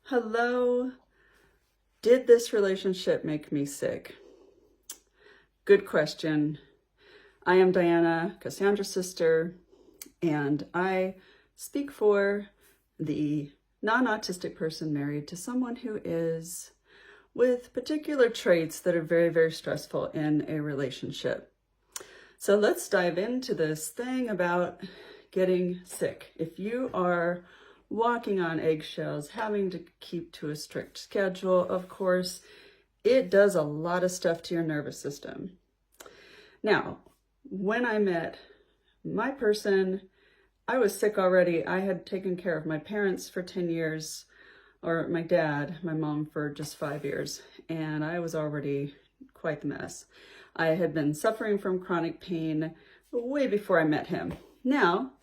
Hello. Did this relationship make me sick? Good question. I am Diana, Cassandra's sister, and I speak for the non-autistic person married to someone who is with particular traits that are very, very stressful in a relationship. So let's dive into this thing about getting sick. If you are walking on eggshells, having to keep to a strict schedule, of course, it does a lot of stuff to your nervous system. Now, when I met my person, I was sick already. I had taken care of my parents for 10 years, or my dad, my mom for just 5 years, and I was already quite the mess. I had been suffering from chronic pain way before I met him. Now,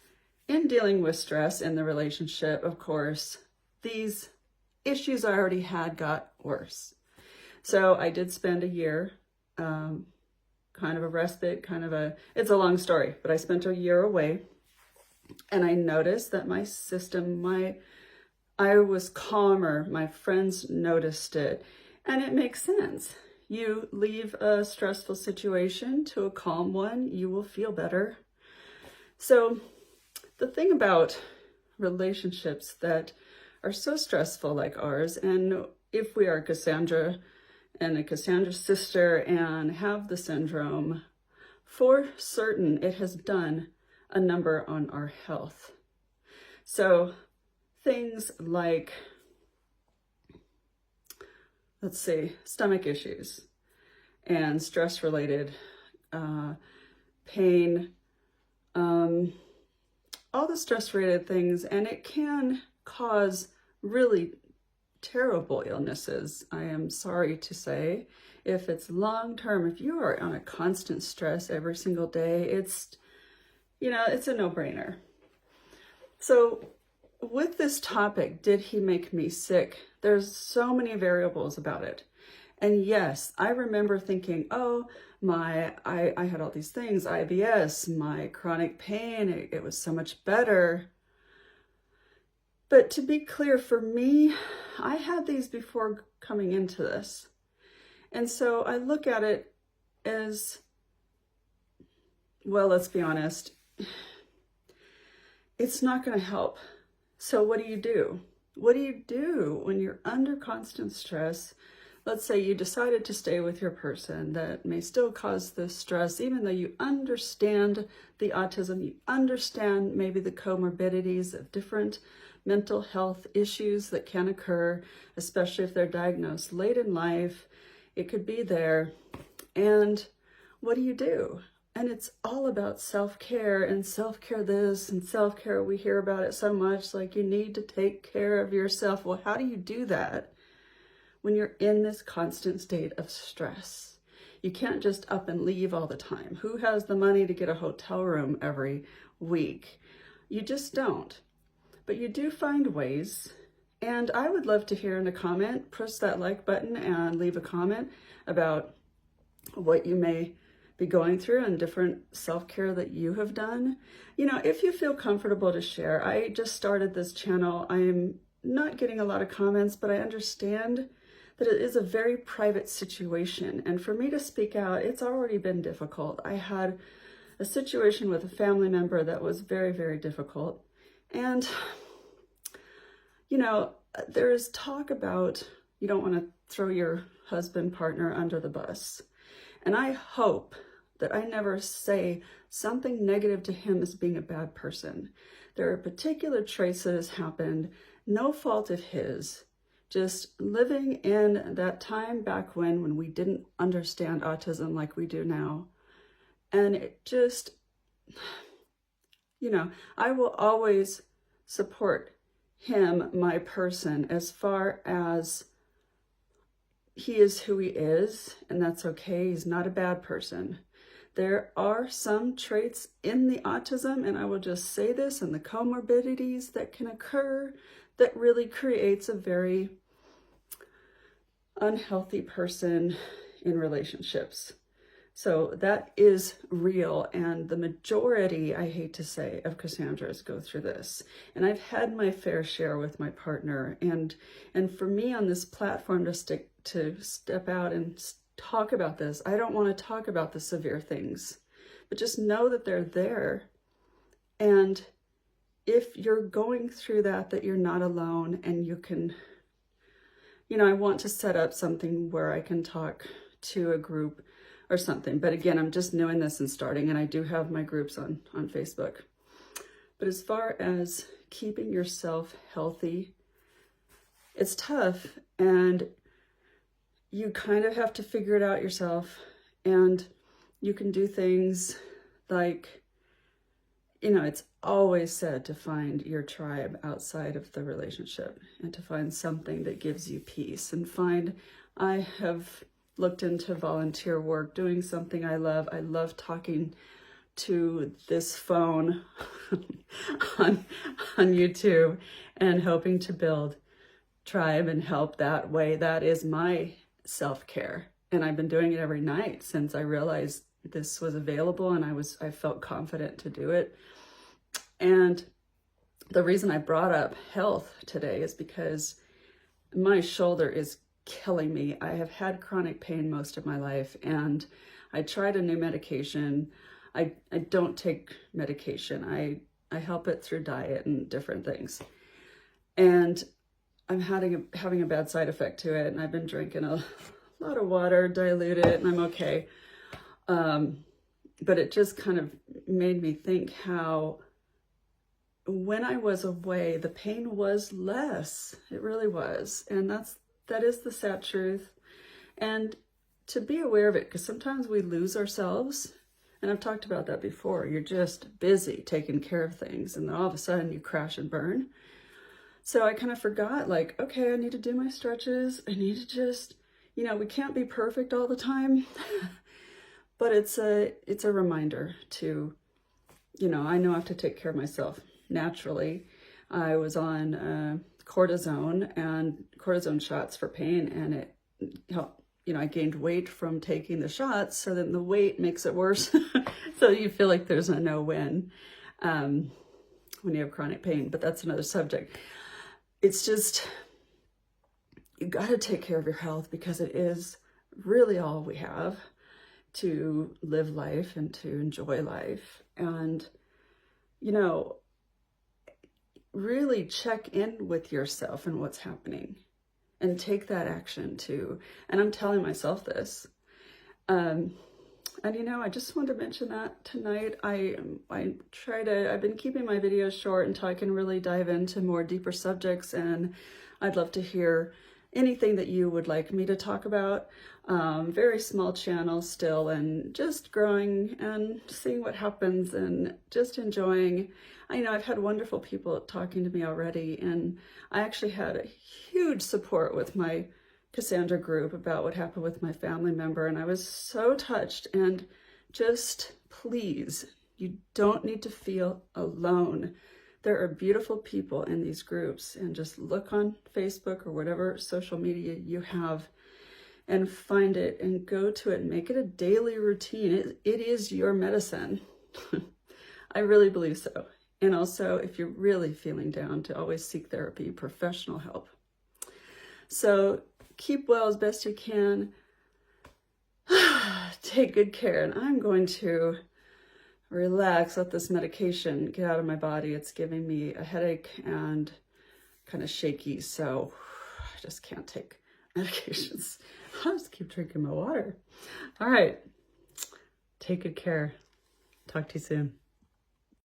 in dealing with stress in the relationship, of course, these issues I already had got worse. So I did spend a year, kind of a respite, it's a long story, but I spent a year away, and I noticed that my system, I was calmer. My friends noticed it, and it makes sense. You leave a stressful situation to a calm one, you will feel better. So the thing about relationships that are so stressful like ours, and if we are Cassandra and a Cassandra sister and have the syndrome, for certain it has done a number on our health. So things like, let's see, stomach issues and stress-related pain, all the stress-related things, and it can cause really terrible illnesses. I am sorry to say, if it's long-term, if you are on a constant stress every single day, it's a no-brainer. So with this topic, did he make me sick? There's so many variables about it. And yes, I remember thinking, oh, I had all these things, IBS, my chronic pain, it was so much better. But to be clear, for me, I had these before coming into this. And so I look at it as, well, let's be honest, it's not going to help. So what do? What do you do when you're under constant stress? Let's say you decided to stay with your person that may still cause this stress, even though you understand the autism, you understand maybe the comorbidities of different mental health issues that can occur, especially if they're diagnosed late in life. It could be there. And what do? And it's all about self-care, and self-care this and self-care, we hear about it so much, like you need to take care of yourself. Well, how do you do that when you're in this constant state of stress? You can't just up and leave all the time. Who has the money to get a hotel room every week? You just don't. But you do find ways, and I would love to hear in a comment, press that like button and leave a comment about what you may be going through and different self-care that you have done. If you feel comfortable to share. I just started this channel. I'm not getting a lot of comments, but I understand that it is a very private situation. And for me to speak out, it's already been difficult. I had a situation with a family member that was very, very difficult. And, there's talk about you don't want to throw your husband, partner under the bus. And I hope that I never say something negative to him as being a bad person. There are particular traits that has happened, no fault of his, just living in that time back when we didn't understand autism like we do now. And it just, I will always support him, my person, as far as he is who he is, and that's okay. He's not a bad person. There are some traits in the autism, and I will just say this, and the comorbidities that can occur that really creates a very unhealthy person in relationships. So that is real, and the majority, I hate to say, of Cassandras go through this. And I've had my fair share with my partner, and for me on this platform to step out and talk about this, I don't want to talk about the severe things, but just know that they're there. And if you're going through that you're not alone, and you can, I want to set up something where I can talk to a group or something. But again, I'm just doing this and starting, and I do have my groups on Facebook. But as far as keeping yourself healthy, it's tough, and you kind of have to figure it out yourself. And you can do things like, it's always said to find your tribe outside of the relationship, and to find something that gives you peace, and I have looked into volunteer work, doing something I love. I love talking to this phone on YouTube and hoping to build tribe and help that way. That is my self-care. And I've been doing it every night since I realized this was available, and I felt confident to do it. And the reason I brought up health today is because my shoulder is killing me. I have had chronic pain most of my life, and I tried a new medication. I don't take medication. I help it through diet and different things. And I'm having a bad side effect to it, and I've been drinking a lot of water, dilute it, and I'm okay. But it just kind of made me think how when I was away, the pain was less. It really was. And that is the sad truth. And to be aware of it, because sometimes we lose ourselves. And I've talked about that before. You're just busy taking care of things, and then all of a sudden you crash and burn. So I kind of forgot, like, okay, I need to do my stretches. I need to just, we can't be perfect all the time. But it's a reminder to, I know I have to take care of myself naturally. I was on cortisone shots for pain, and it helped. I gained weight from taking the shots, so then the weight makes it worse. So you feel like there's a no-win when you have chronic pain, but that's another subject. It's just, you got to take care of your health, because it is really all we have to live life and to enjoy life. And, really check in with yourself and what's happening, and take that action too. And I'm telling myself this. And I just wanted to mention that tonight. I've been keeping my videos short until I can really dive into more deeper subjects, and I'd love to hear anything that you would like me to talk about. Very small channel still, and just growing and seeing what happens, and just enjoying. I've had wonderful people talking to me already, and I actually had a huge support with my Cassandra group about what happened with my family member, and I was so touched. And just please, you don't need to feel alone. There are beautiful people in these groups, and just look on Facebook or whatever social media you have and find it and go to it and make it a daily routine. It is your medicine. I really believe so. And also, if you're really feeling down, to always seek therapy, professional help. So keep well as best you can. Take good care. And I'm going to relax, let this medication get out of my body. It's giving me a headache and kind of shaky, so I just can't take medications. I'll just keep drinking my water. All right. Take good care. Talk to you soon.